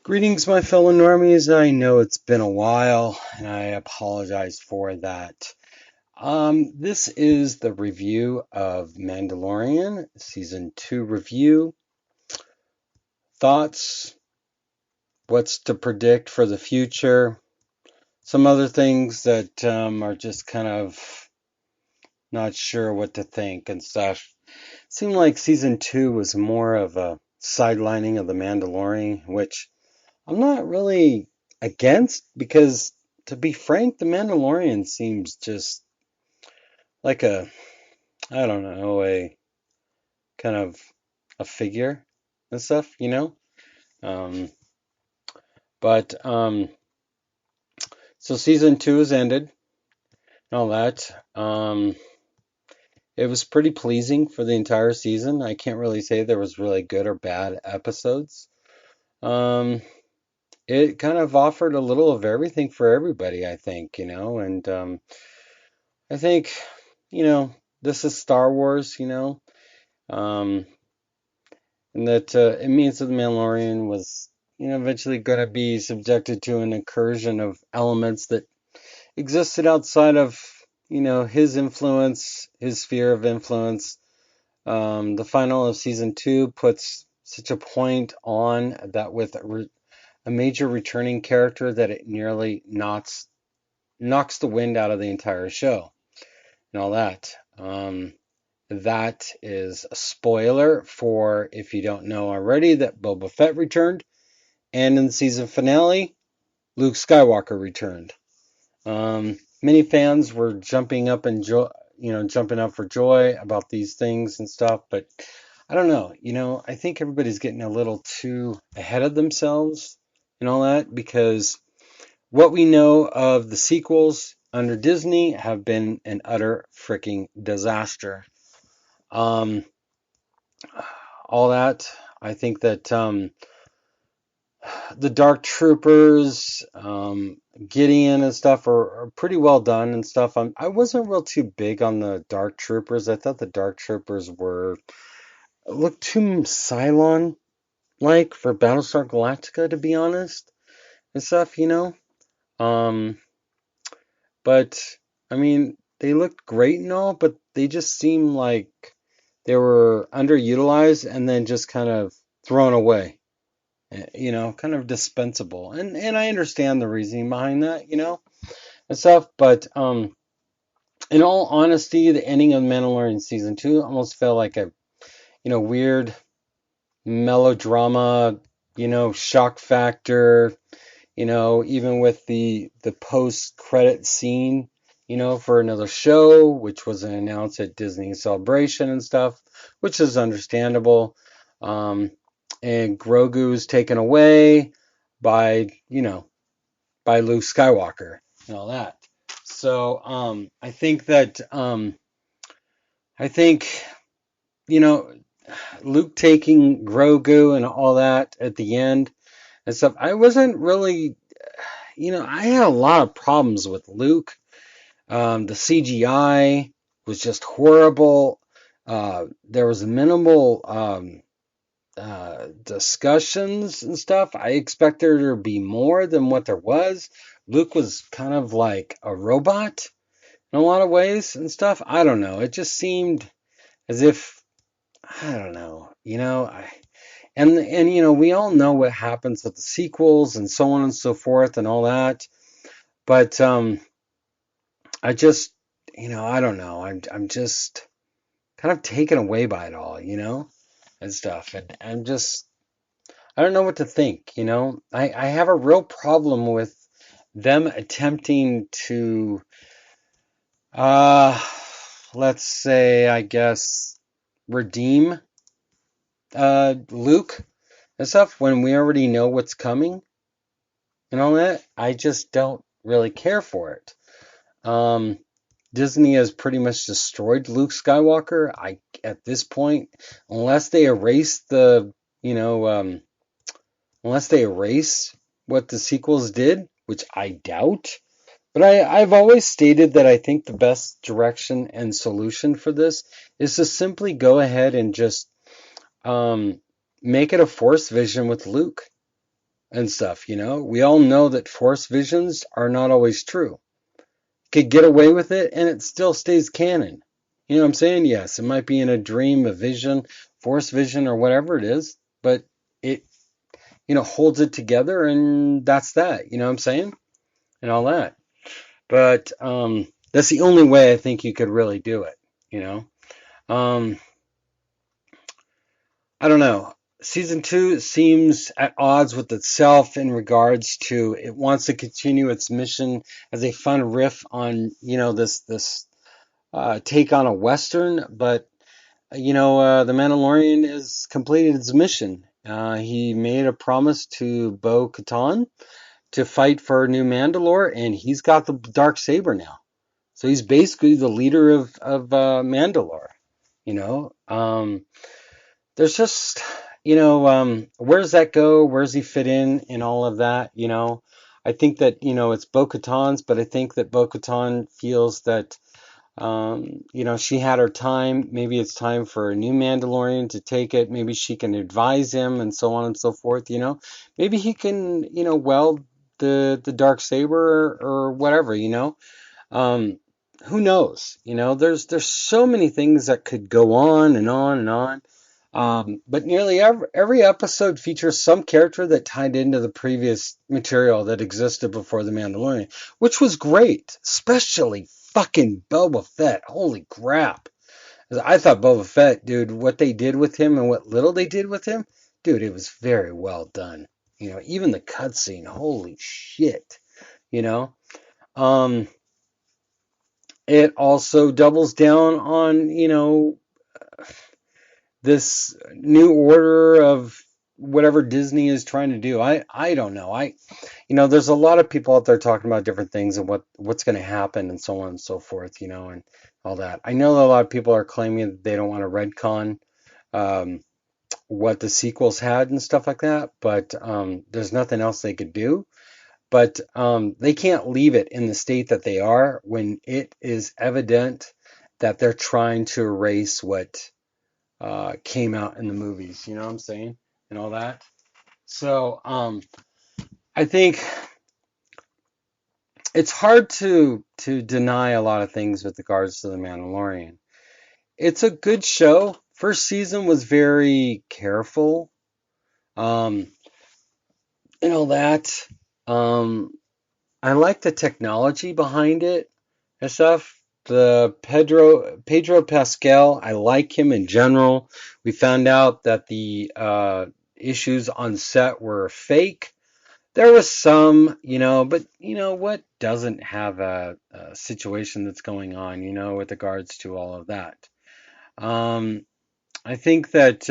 Greetings, my fellow normies. I know it's been a while, and I apologize for that. This is the review of Mandalorian, Season 2 review. Thoughts, what's to predict for the future, some other things that are just kind of not sure what to think and stuff. Seemed like Season 2 was more of a sidelining of the Mandalorian, which I'm not really against because, to be frank, The Mandalorian seems just like I don't know, a kind of a figure and stuff. Um, but so season two has ended and all that. It was pretty pleasing for the entire season. I can't really say there was really good or bad episodes. Um, it kind of offered a little of everything for everybody, I think, and I think, you know, this is Star Wars, um, and that it means that the Mandalorian was, eventually going to be subjected to an incursion of elements that existed outside of, his influence, his sphere of influence. The final of season two puts such a point on that with a major returning character that it nearly knocks the wind out of the entire show and all that. That is a spoiler for if you don't know already that Boba Fett returned, and in the season finale, Luke Skywalker returned. Many fans were jumping up for joy about these things and stuff, but I don't know. I think everybody's getting a little too ahead of themselves and all that because what we know of the sequels under Disney have been an utter freaking disaster. Um, all that. I think that the Dark Troopers, Gideon and stuff are pretty well done and stuff. I wasn't real too big on the Dark Troopers. I thought the Dark Troopers looked too Cylon like for Battlestar Galactica, to be honest, and stuff. Um, but I mean, they looked great and all, but they just seemed like they were underutilized and then just kind of thrown away. Kind of dispensable. And I understand the reasoning behind that, and stuff. But in all honesty, the ending of Mandalorian season two almost felt like a weird melodrama, shock factor, even with the post credit scene, for another show, which was announced at Disney Celebration and stuff, which is understandable. And Grogu's taken away by Luke Skywalker and all that. So I think Luke taking Grogu and all that at the end and stuff. I wasn't really, I had a lot of problems with Luke. The CGI was just horrible. There was minimal discussions and stuff. I expected there to be more than what there was. Luke was kind of like a robot in a lot of ways and stuff. I don't know. It just seemed as if I don't know. We all know what happens with the sequels and so on and so forth and all that. But I just, I don't know. I'm just kind of taken away by it all, and stuff. And I don't know what to think. I have a real problem with them attempting to, uh, let's say, I guess, redeem Luke and stuff when we already know what's coming and all that. I just don't really care for it. Disney has pretty much destroyed Luke Skywalker. At this point, unless they erase you know, um, unless they erase what the sequels did, which I doubt. But I've always stated that I think the best direction and solution for this is to simply go ahead and just make it a Force vision with Luke. and stuff, you know? We all know that force visions are not always true. Could get away with it and it still stays canon. You know what I'm saying? Yes, it might be in a dream, a vision, force vision, or whatever it is, but it, holds it together and that's that. You know what I'm saying? And all that. But that's the only way I think you could really do it, you know? Um, I don't know. Season two seems at odds with itself in regards to it wants to continue its mission as a fun riff on, this take on a Western, but the Mandalorian has completed its mission. He made a promise to Bo-Katan to fight for New Mandalore, and he's got the dark saber now. So he's basically the leader of Mandalore. You know, there's just where does that go? Where does he fit in all of that? I think that it's Bo-Katan's, but I think that Bo-Katan feels that she had her time. Maybe it's time for a new Mandalorian to take it. Maybe she can advise him and so on and so forth. Maybe he can weld the dark saber or whatever. Um, who knows? There's so many things that could go on and on and on. But nearly every episode features some character that tied into the previous material that existed before The Mandalorian, which was great, especially fucking Boba Fett. Holy crap. I thought Boba Fett, dude, what they did with him and what little they did with him, dude, it was very well done. Even the cutscene, holy shit. You know, um, it also doubles down on, this new order of whatever Disney is trying to do. I don't know. There's a lot of people out there talking about different things and what's going to happen and so on and so forth, and all that. I know that a lot of people are claiming that they don't want to retcon um, what the sequels had and stuff like that, but there's nothing else they could do. But they can't leave it in the state that they are when it is evident that they're trying to erase what came out in the movies. You know what I'm saying? And all that. So I think it's hard to deny a lot of things with regards to The Mandalorian. It's a good show. First season was very careful, um, and all that. Um, I like the technology behind it and stuff. The Pedro Pascal, I like him in general. We found out that the issues on set were fake. There was some, but what doesn't have a situation that's going on, with regards to all of that. Um, I think that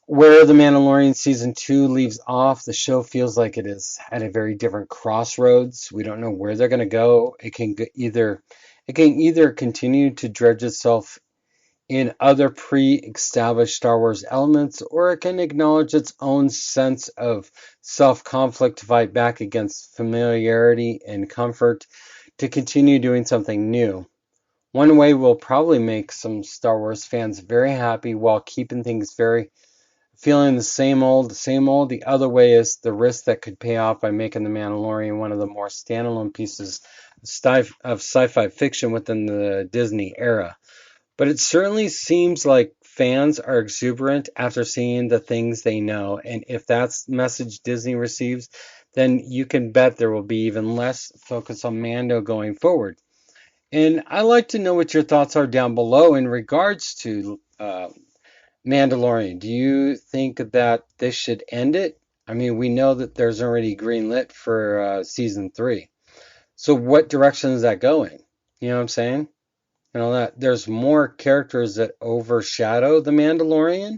where The Mandalorian season two leaves off, the show feels like it is at a very different crossroads. We don't know where they're going to go. It can either continue to dredge itself in other pre-established Star Wars elements, or it can acknowledge its own sense of self-conflict to fight back against familiarity and comfort to continue doing something new. One way will probably make some Star Wars fans very happy while keeping things very feeling the same old, the same old. The other way is the risk that could pay off by making The Mandalorian one of the more standalone pieces of sci-fi fiction within the Disney era. But it certainly seems like fans are exuberant after seeing the things they know, and if that's the message Disney receives, then you can bet there will be even less focus on Mando going forward. And I'd like to know what your thoughts are down below in regards to Mandalorian. Do you think that this should end it? I mean, we know that there's already green lit for season three. So what direction is that going? You know what I'm saying? And all that. There's more characters that overshadow the Mandalorian,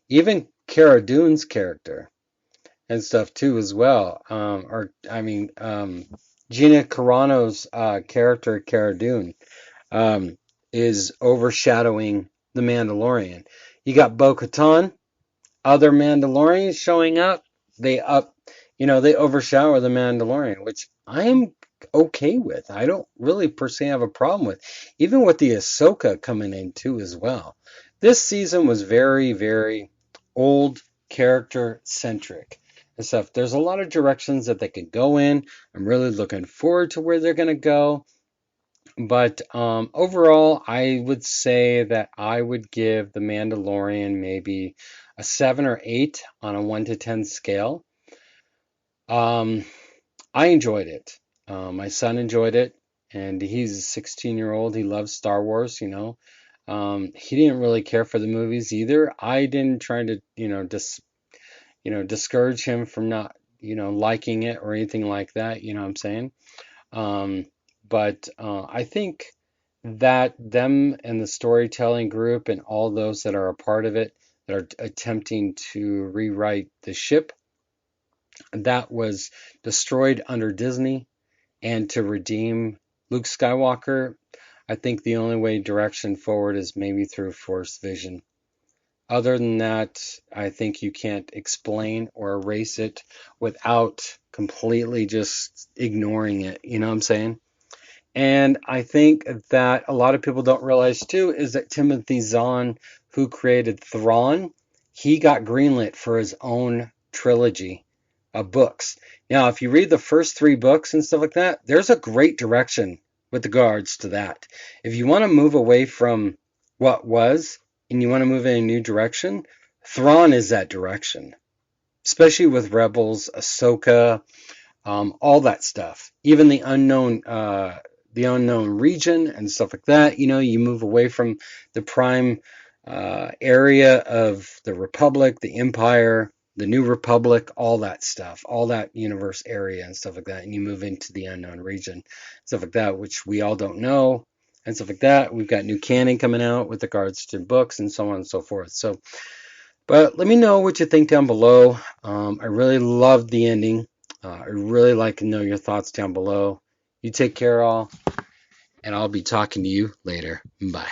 even Cara Dune's character and stuff too as well. Gina Carano's character, Cara Dune, um, is overshadowing the Mandalorian. You got Bo-Katan, other Mandalorians showing up. They overshadow the Mandalorian, which I am okay with. I don't really per se have a problem with, even with the Ahsoka coming in too as well. This season was very, very old character centric, and stuff. There's a lot of directions that they could go in. I'm really looking forward to where they're going to go. But overall, I would say that I would give The Mandalorian maybe a 7 or 8 on a 1 to 10 scale. Um, I enjoyed it. My son enjoyed it, and he's a 16-year-old. He loves Star Wars, you know. He didn't really care for the movies either. I didn't try to, discourage him from not, liking it or anything like that. You know what I'm saying? Um, but I think that them and the storytelling group and all those that are a part of it that are attempting to rewrite the ship that was destroyed under Disney and to redeem Luke Skywalker, I think the only way direction forward is maybe through Force Vision. Other than that, I think you can't explain or erase it without completely just ignoring it. You know what I'm saying? And I think that a lot of people don't realize too is that Timothy Zahn, who created Thrawn, he got greenlit for his own trilogy of books. Now, if you read the first 3 books and stuff like that, there's a great direction with regards to that. If you want to move away from what was and you want to move in a new direction, Thrawn is that direction, especially with Rebels, Ahsoka, all that stuff, even the unknown region and stuff like that. You know, you move away from the prime area of the Republic, the Empire, the New Republic, all that stuff, all that universe area and stuff like that, and you move into the unknown region, stuff like that, which we all don't know. And stuff like that. We've got new canon coming out with regards to books and so on and so forth. So, but let me know what you think down below. I really loved the ending. I really like to know your thoughts down below. You take care, all, and I'll be talking to you later. Bye.